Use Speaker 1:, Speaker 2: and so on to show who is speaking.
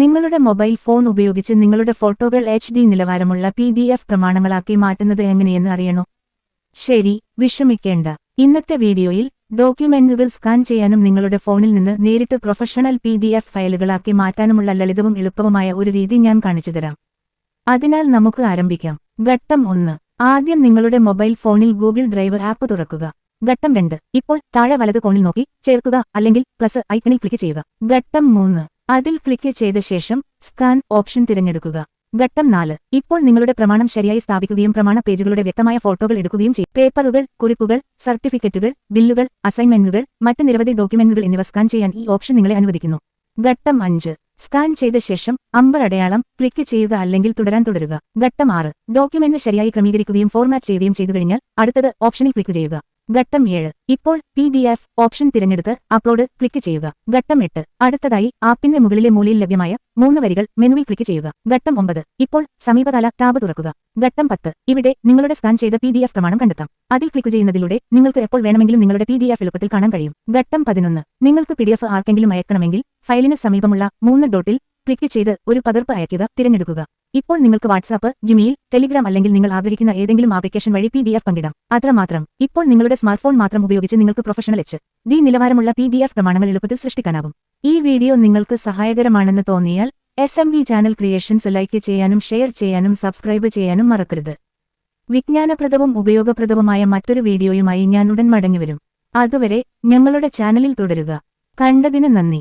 Speaker 1: നിങ്ങളുടെ mobile phone ഉപയോഗിച്ച് നിങ്ങളുടെ ഫോട്ടോകൾ HD നിലവാരമുള്ള PDF പ്രമാണങ്ങളാക്കി മാറ്റുന്നത് എങ്ങനെയെന്ന് അറിയണോ? ശരി, വിഷമിക്കേണ്ട. ഇന്നത്തെ വീഡിയോയിൽ ഡോക്യുമെന്റുകൾ സ്കാൻ ചെയ്യാനും നിങ്ങളുടെ ഫോണിൽ നിന്ന് നേരിട്ട് പ്രൊഫഷണൽ PDF ഫയലുകളാക്കി മാറ്റാനുമുള്ള ലളിതവും എളുപ്പവുമായ ഒരു രീതി ഞാൻ കാണിച്ചുതരാം. അതിനാൽ നമുക്ക് ആരംഭിക്കാം. ഘട്ടം 1. ആദ്യം നിങ്ങളുടെ മൊബൈൽ ഫോണിൽ ഗൂഗിൾ ഡ്രൈവ് ആപ്പ് തുറക്കുക. ഘട്ടം 2. ഇപ്പോൾ താഴെ വലത് കോണിൽ നോക്കി ചേർക്കുക അല്ലെങ്കിൽ പ്ലസ് ഐക്കണിൽ ക്ലിക്ക് ചെയ്യുക. ഘട്ടം 3. അതിൽ ക്ലിക്ക് ചെയ്ത ശേഷം സ്കാൻ ഓപ്ഷൻ തിരഞ്ഞെടുക്കുക. ഘട്ടം 4. ഇപ്പോൾ നിങ്ങളുടെ പ്രമാണം ശരിയായി സ്ഥാപിക്കുകയും പ്രമാണ പേജുകളുടെ വ്യക്തമായ ഫോട്ടോകൾ എടുക്കുകയും ചെയ്യും. പേപ്പറുകൾ, കുറിപ്പുകൾ, സർട്ടിഫിക്കറ്റുകൾ, ബില്ലുകൾ, അസൈൻമെന്റുകൾ, മറ്റ് നിരവധി ഡോക്യുമെന്റുകൾ എന്നിവ സ്കാൻ ചെയ്യാൻ ഈ ഓപ്ഷൻ നിങ്ങളെ അനുവദിക്കുന്നു. ഘട്ടം 5. സ്കാൻ ചെയ്ത ശേഷം അമ്പർ അടയാളം ക്ലിക്ക് ചെയ്യുക അല്ലെങ്കിൽ തുടരുക. ഘട്ടം 6. ഡോക്യുമെന്റ് ശരിയായി ക്രമീകരിക്കുകയും ഫോർമാറ്റ് ചെയ്യുകയും ചെയ്തു കഴിഞ്ഞാൽ അടുത്തത് ഓപ്ഷനിൽ ക്ലിക്ക് ചെയ്യുക. ഘട്ടം 7. ഇപ്പോൾ PDF ഓപ്ഷൻ തിരഞ്ഞെടുത്ത് അപ്ലോഡ് ക്ലിക്ക് ചെയ്യുക. ഘട്ടം 8. അടുത്തതായി ആപ്പിന്റെ മുകളിലെ മൂലയിൽ ലഭ്യമായ 3 വരികൾ മെനുവിൽ ക്ലിക്ക് ചെയ്യുക. ഘട്ടം 9. ഇപ്പോൾ സമീപകാല ടാബ് തുറക്കുക. ഘട്ടം 10. ഇവിടെ നിങ്ങളുടെ സ്കാൻ ചെയ്ത PDF പ്രമാണം കണ്ടെത്താം. അതിൽ ക്ലിക്ക് ചെയ്യുന്നതിലൂടെ നിങ്ങൾക്ക് എപ്പോൾ വേണമെങ്കിലും നിങ്ങളുടെ PDF എളുപ്പത്തിൽ കാണാൻ കഴിയും. ഘട്ടം 11. നിങ്ങൾക്ക് PDF ആർക്കെങ്കിലും അയക്കണമെങ്കിൽ ഫയലിന് സമീപമുള്ള 3 ഡോട്ടിൽ ക്ലിക്ക് ചെയ്ത് ഒരു പകർപ്പ് അയക്കുക തിരഞ്ഞെടുക്കുക. ഇപ്പോൾ നിങ്ങൾക്ക് വാട്സാപ്പ്, ജിമെയിൽ, ടെലിഗ്രാം അല്ലെങ്കിൽ നിങ്ങൾ ആഗ്രഹിക്കുന്ന ഏതെങ്കിലും ആപ്ലിക്കേഷൻ വഴി PDF പങ്കിടാം. അത്രമാത്രം. ഇപ്പോൾ നിങ്ങളുടെ സ്മാർട്ട്ഫോൺ മാത്രം ഉപയോഗിച്ച് നിങ്ങൾക്ക് പ്രൊഫഷണൽ HD നിലവാരമുള്ള PDF പ്രമാണങ്ങൾ എളുപ്പത്തിൽ സൃഷ്ടിക്കാനാകും. ഈ വീഡിയോ നിങ്ങൾക്ക് സഹായകരമാണെന്ന് തോന്നിയാൽ SMV ചാനൽ ക്രിയേഷൻസ് ലൈക്ക് ചെയ്യാനും ഷെയർ ചെയ്യാനും സബ്സ്ക്രൈബ് ചെയ്യാനും മറക്കരുത്. വിജ്ഞാനപ്രദവും ഉപയോഗപ്രദവുമായ മറ്റൊരു വീഡിയോയുമായി ഞാൻ ഉടൻ മടങ്ങിവരും. അതുവരെ ഞങ്ങളുടെ ചാനലിൽ തുടരുക. കണ്ടതിന് നന്ദി.